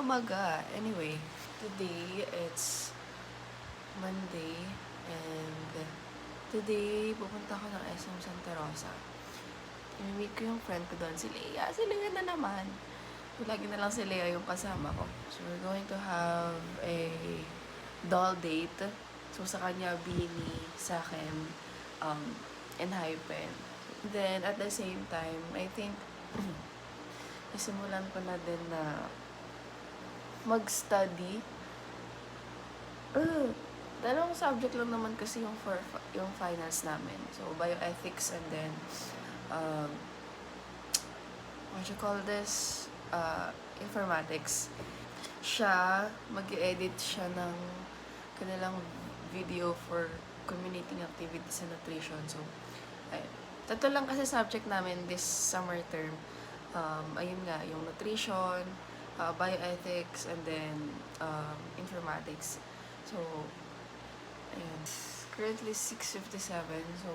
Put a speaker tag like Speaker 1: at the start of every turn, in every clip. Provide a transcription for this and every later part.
Speaker 1: umaga. Anyway, today it's Monday and today pupunta ako ng SM Santa Rosa. I-meet ko yung friend ko doon, si Leia. Si Leia na naman. Lagi na lang si Leia yung kasama ko. So we're going to have a doll date. So sa kanya, Beanie, sa akin, and Hypen. Then at the same time, I think isimulan ko na din na mag-study. Dalawang subject lang naman kasi yung finals namin. So, bioethics and then, what you call this? Informatics. Siya, mag-edit siya ng kanilang video for community activities and nutrition. So, tatlo lang kasi subject namin this summer term. Ayun nga, yung nutrition, bioethics, and then informatics. So, ayun. It's currently 6:57, so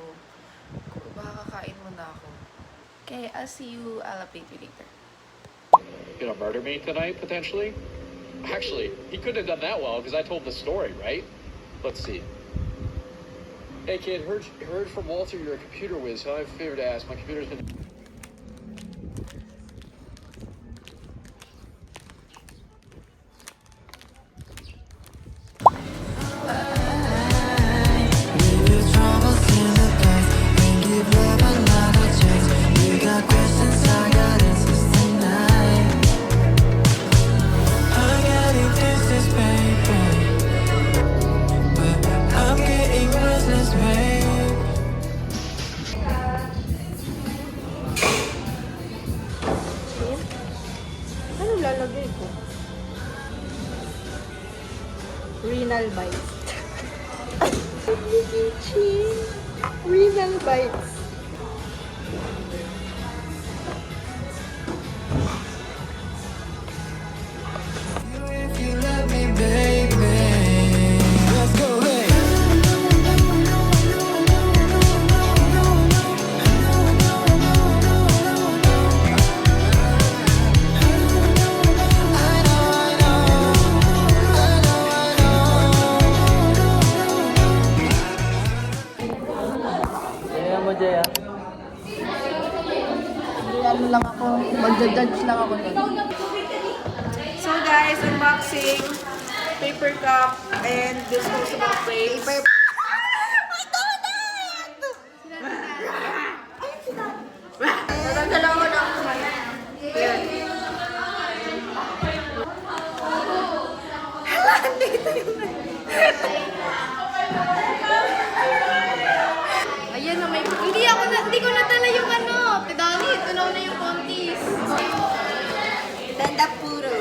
Speaker 1: baka kakain muna ako. Okay, I'll see you. I'll update you later.
Speaker 2: You know, murder me tonight, potentially? Actually, he couldn't have done that well, because I told the story, right? Let's see. Hey kid, heard from Walter you're a computer whiz, so I have a favor to ask. My computer's been...
Speaker 3: Lalagay ko. Renal bites. Renal bites.
Speaker 4: If you love me, baby, let's go. Hey.
Speaker 1: Jaya. Ano lang ako, magja-judge lang ako doon. So guys, unboxing, paper cup, and disposable plates. Natanggal ako ng yan. Hala, dito yung ayan na may... Hindi ko natala yung ano. Pedali, tunaw na yung kontis. Tanda puro.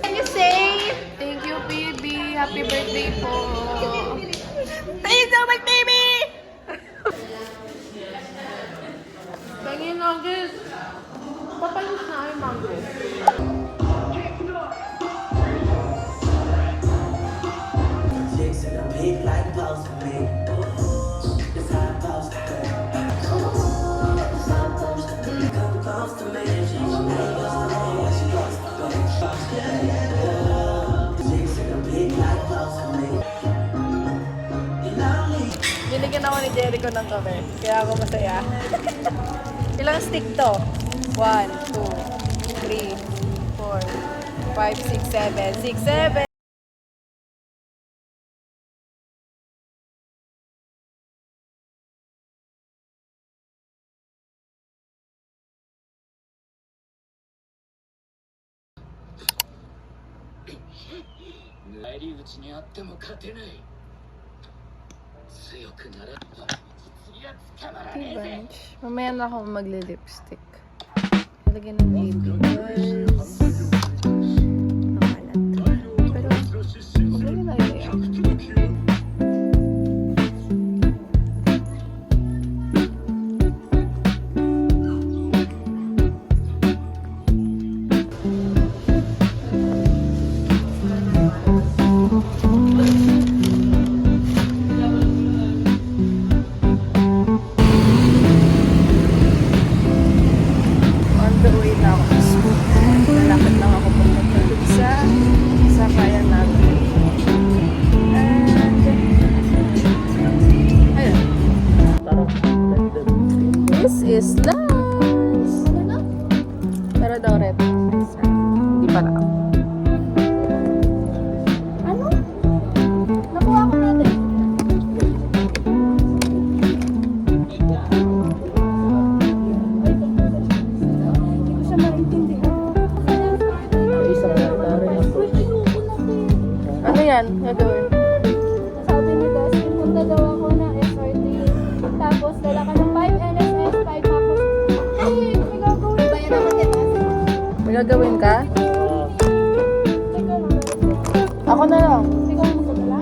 Speaker 1: Can you say? Thank you, baby. Happy birthday po. Thank you so much, baby! Tingin na, guys. Papayos na yung mango.
Speaker 4: Like close to me. It's how I'm supposed to be. It's how I'm supposed to be. Come close to me. Ain't gonna what she supposed to be. Chicks in a big like close to me.
Speaker 3: Binigyan ako ni Jericho ng cover. Kaya ako masaya. Ilang stick to? 1, 2, 3, 4, 5, 6, 7. 6, 7!
Speaker 1: Mamaya na ako magle-lipstick. Lagyan ng baby girls. Pero, maglagyan na yun. On the way na ako
Speaker 3: is last. Pero daw red. Hindi pa na. Ano? Nakuha ko natin. Hindi ko siya maintindihan. Ano yan? Gagawin?
Speaker 5: Sabi ni Dustin, punta daw ako ng SRT. Tapos, dala ka ng 5 NSS, 5 tapos, ay, may gagawin. Bayan naman din.
Speaker 3: May gagawin ka?
Speaker 5: Ikaw lang.
Speaker 3: Ako na lang.
Speaker 5: Ikaw lang magdala.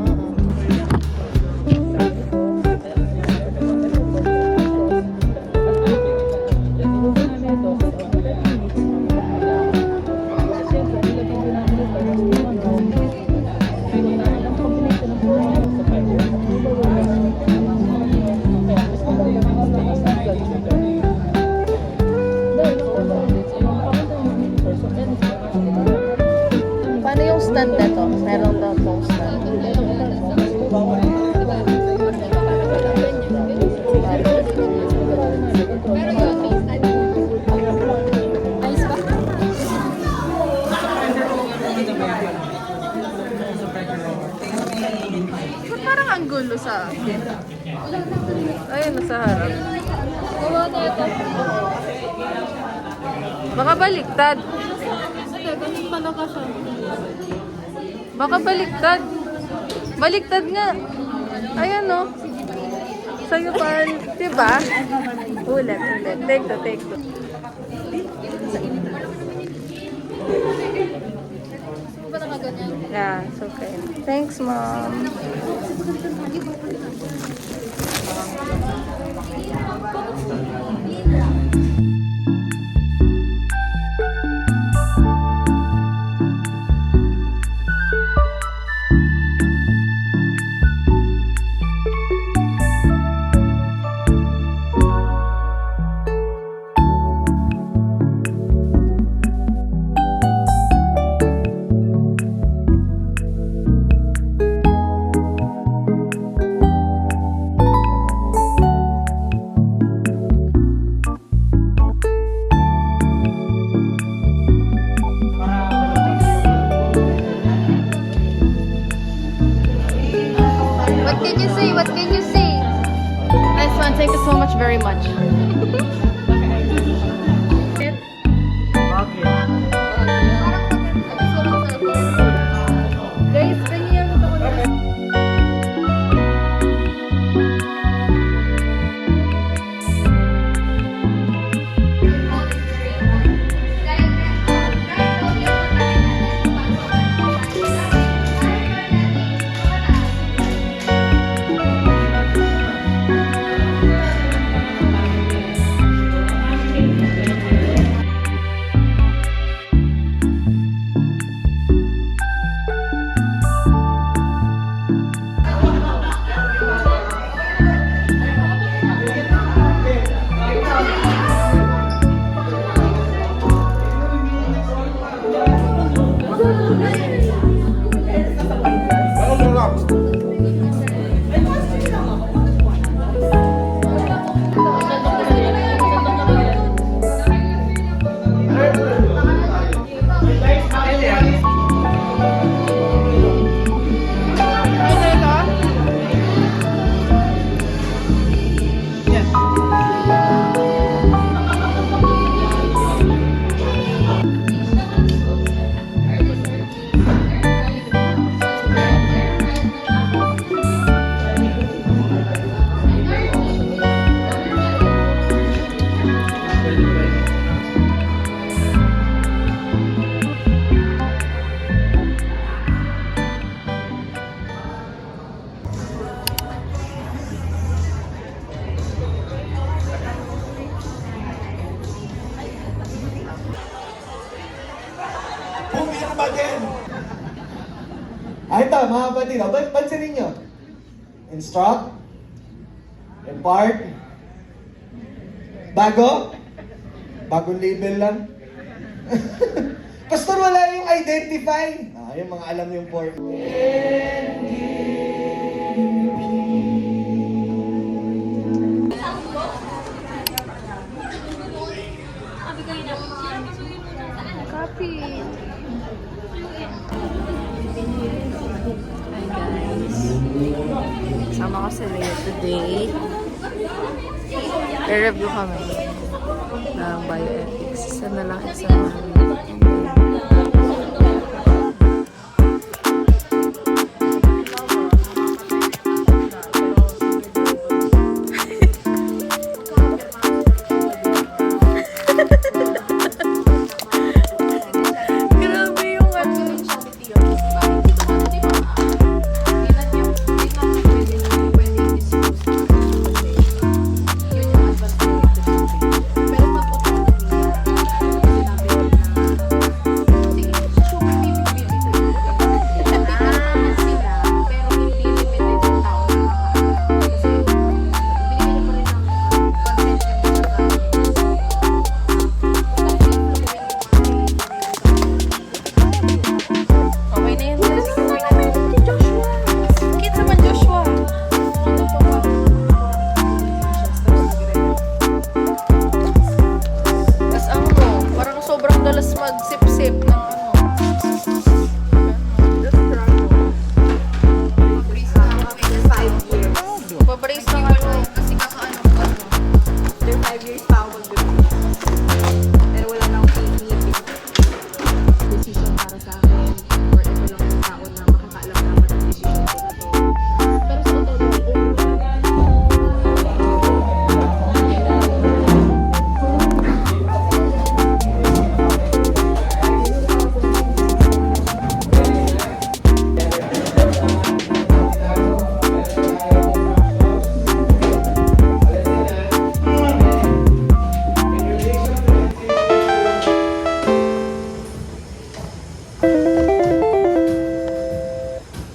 Speaker 3: Paano yung stand na to? Meron daw pong stand. Ba't parang ang gulo sa akin? Ayun, nasa harap.
Speaker 5: Gawa na ito.
Speaker 3: Baka baliktad.
Speaker 5: Ate, ganun talaga siya.
Speaker 3: Baka baliktad. Baliktad nga. Ayan o. Sa'yo pa, diba? Ulit. Take two.
Speaker 5: Gusto mo ba nakaganyan?
Speaker 3: Yeah, it's okay. Thanks, Mom.
Speaker 5: What can you say? What can you say?
Speaker 3: Nice one. Thank you so much, very much. Guys, tingnan mo ako na.
Speaker 6: Pumirma din! Ito, mga kapatid, pansinin nyo. Instruct. Impart. Bago. Bagong label lang. Pastor, wala yung identify. Yung mga alam yung for.
Speaker 3: ako sa Leo today. I-review kami ng bioethics. Isa na lang exam namin.